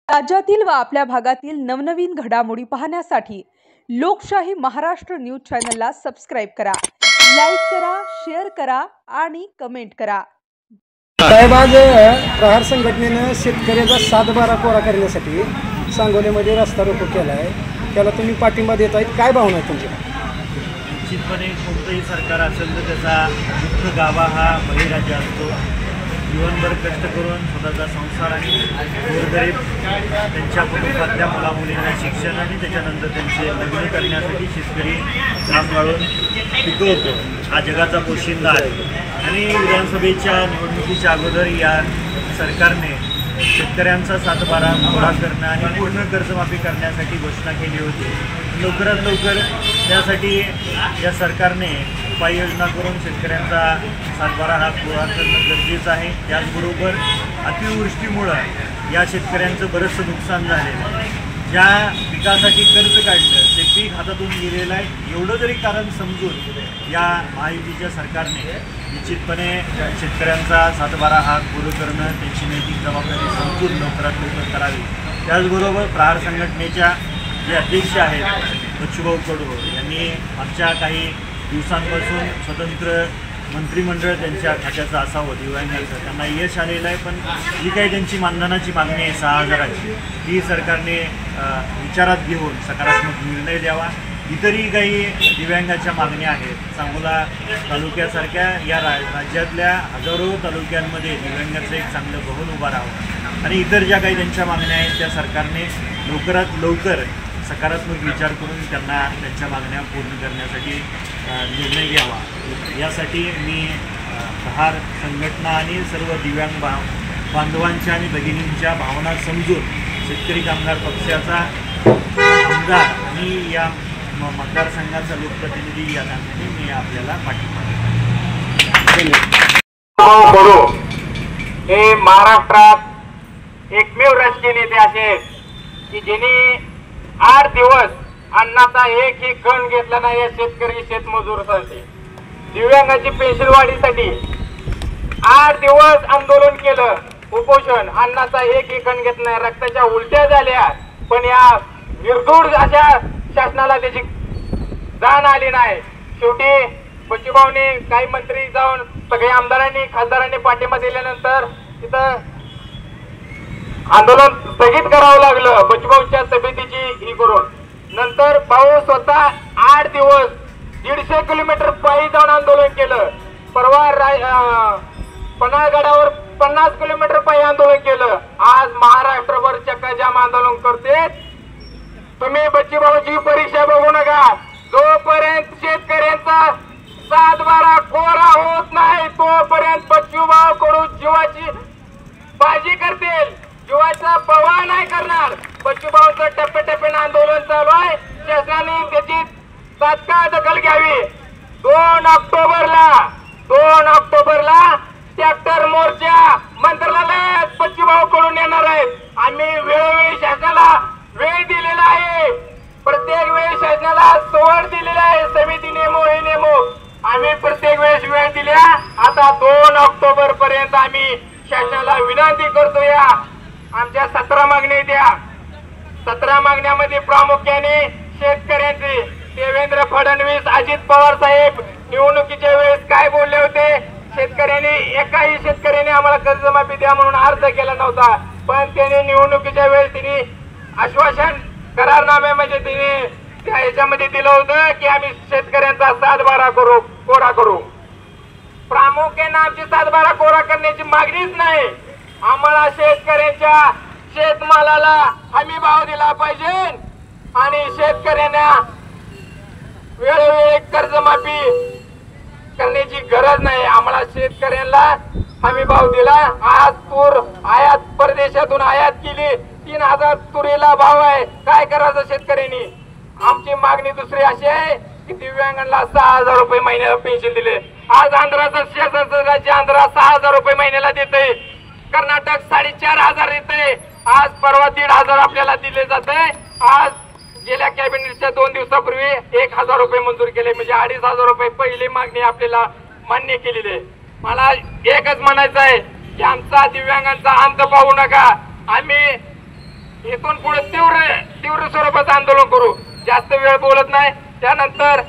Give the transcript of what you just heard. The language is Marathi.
राज्यातील व आपल्या भागातील नवनवीन घडामोडी पाहण्यासाठी लोकशाही महाराष्ट्र न्यूज चॅनलला सबस्क्राइब करा, लाईक करा, शेअर करा आणि कमेंट करा। साहेब, आज प्रहार संघटनेने शेतकऱ्याचा 7/12 कोरा करण्यासाठी सांगोलीमध्ये रस्ता रोको केला आहे, त्याला तुम्ही पाठिंबा देत आहेत, काय भावना आहे तुमची? निश्चितपणे कोणतंही सरकार असेल तर त्याचा मुख्य गाभा हा बळीराजा असतो। जीवनभर कष्ट करून स्वतःचा संसार आणि गोरगरीब त्यांच्या कुटुंबातल्या मुलामुलींना शिक्षण आणि त्याच्यानंतर त्यांचे लग्न करण्यासाठी शेतकरी काम गाळून पिकवतो। हा जगाचा पोशिंदा आहे आणि विधानसभेच्या निवडणुकीच्या अगोदर या सरकारने शेतकऱ्यांचा 7/12 कोरा करणं आणि पूर्ण कर्जमाफी करण्यासाठी घोषणा केली होती। लवकरात लवकर त्यासाठी या सरकारने उपाययोजना करून शेतकऱ्यांचा 7/12 हा कोरा करणं गरजेचं आहे। त्याचबरोबर अतिवृष्टीमुळं या शेतकऱ्यांचं बरंचसं नुकसान झालेलं आहे। ज्या पिकासाठी कर्ज काढलं ते पीक हातातून गेलेलं आहे, एवढं जरी कारण समजून या महायुतीच्या सरकारने निश्चितपणे शेतकऱ्यांचा 7/12 हा कोरा करणं त्यांची नैतिक जबाबदारी समजून लवकरात लवकर करावी। त्याचबरोबर प्रहार संघटनेच्या जे अध्यक्ष आहेत बच्चूभाऊ कडू यांनी मागच्या काही दिवसांपासून स्वतंत्र मंत्रिमंडळ त्यांच्या खात्याचं असावं दिव्यांगांचं, त्यांना यश आलेलं आहे, पण जी काही त्यांची मानधनाची मागणी आहे 6,000ची ती सरकारने विचारात घेऊन सकारात्मक निर्णय द्यावा। इतरही काही दिव्यांगाच्या मागण्या आहेत। सांगोला तालुक्यासारख्या या राज्यातल्या हजारो तालुक्यांमध्ये दिव्यांगाचं एक चांगलं भवन उभं राहावं आणि इतर ज्या काही त्यांच्या मागण्या आहेत त्या सरकारने लवकरात लवकर सकारात्मक विचार करून त्यांना त्यांच्या मागण्या पूर्ण करण्यासाठी निर्णय घ्यावा। यासाठी मी प्रहार संघटना आणि सर्व दिव्यांग बांधवांच्या आणि भगिनींच्या भावना समजून शेतकरी कामगार पक्षाचा आमदार आणि या मतदारसंघाचा लोकप्रतिनिधी या नात्याने मी आपल्याला पाठिंबा देतो। हे महाराष्ट्रात एकमेव राजकीय नेते असे आहेत की ज्यांनी 8 दिवस अन्नाचा एकही कण घेतला नाही या शेतकरी शेतमजूरांसाठी। दिव्यांगाची पेन्शन वाढीसाठी 8 दिवस आंदोलन केलं, उपोषण, अन्नाचा एकही कण घेत नाही, रक्ताच्या उलट्या झाल्या, पण या निर्धूड अशा शासनाला त्याची जाण आली नाही। शेवटी बच्चूभाऊने काही मंत्री जाऊन सगळे आमदारांनी खासदारांनी पाठिंबा दिल्यानंतर तिथं आंदोलन स्थगित करावं लागलं बच्चूभाऊच्या तब्येतीची ही करून। नंतर भाऊ स्वतः 8 दिवस 150 किलोमीटर पायी जाऊन आंदोलन केलं। परवा पन्हाळगडावर 50 किलोमीटर पायी आंदोलन केलं। आज महाराष्ट्रभर चक्काजाम आंदोलन करते। तुम्ही बच्चूभाऊची परीक्षा बघू नका, जोपर्यंत शेतकऱ्यांचा 7/12 कोरा होत नाही तोपर्यंत बच्चूभाऊ कडू जीवाची बाजी करतील, जीवाचा पवा नाही करणार। बच्चूभाऊचं टप्प्याटप्प्याने आंदोलन चालू आहे, शासनाने त्याची तात्काळ दखल घ्यावी। 2 ऑक्टोबरला ट्रॅक्टर मोर्चा मंत्रालयात बच्चूभाऊ कडून येणार आहेत। आम्ही वेळोवेळी शासनाला वेळ दिलेला आहे, प्रत्येक वेळी शासनाला सवड दिलेला आहे, समिती नेमो हे नेमो, आम्ही प्रत्येक वेळेस वेळ दिल्या। आता 2 ऑक्टोबर पर्यंत आम्ही शासनाला विनंती करतो, या आमच्या 17 मागण्या द्या। 17 मागण्यामध्ये प्रामुख्याने शेतकऱ्यांचे देवेंद्र फडणवीस अजित पवार साहेब निवडणुकीच्या वेळेस काय बोलले होते, शेतकऱ्यांनी एकाही शेतकऱ्याने आम्हाला कर्जमाफी द्या म्हणून अर्ज केला नव्हता, पण त्यांनी निवडणुकीच्या वेळेस त्यांनी आश्वासन करारनाम्यामध्ये त्यांनी याच्यामध्ये दिलं होतं की आम्ही शेतकऱ्यांचा 7/12 कोरा करू। प्रामुख्याने आमची 7/12 कोरा करण्याची मागणीच नाही, आम्हाला शेतकऱ्यांच्या शेतमालाला हमी भाव दिला पाहिजे आणि शेतकऱ्यांना वेळोवेळी कर्जमाफी करण्याची गरज नाही। आम्हाला शेतकऱ्यांना हमी भाव दिला। आज तूर आयात परदेशातून आयात केली, 3000 तुरीला भाव आहे, काय करायचं शेतकऱ्यांनी? आमची मागणी दुसरी अशी आहे की दिव्यांगांना 6,000 रुपये महिन्याला पेन्शन दिले। आज आंध्राचं शेजारचं राज्य आंध्रा 6,000 रुपये महिन्याला देते, कर्नाटक 4,500 देते, आज परवा 1,500 आपल्याला दिले जाते। आज गेल्या कॅबिनेटच्या 2 दिवसापूर्वी 1,000 रुपये मंजूर केले, म्हणजे 2,500 रुपये पहिली मागणी आपल्याला मान्य केलेली आहे। मला एकच म्हणायचं आहे की आमचा दिव्यांगांचा अंत पाहू नका। आम्ही इथून पुढे तीव्र स्वरूपाचं आंदोलन करू. जास्त वेळ बोलत नाही. त्यानंतर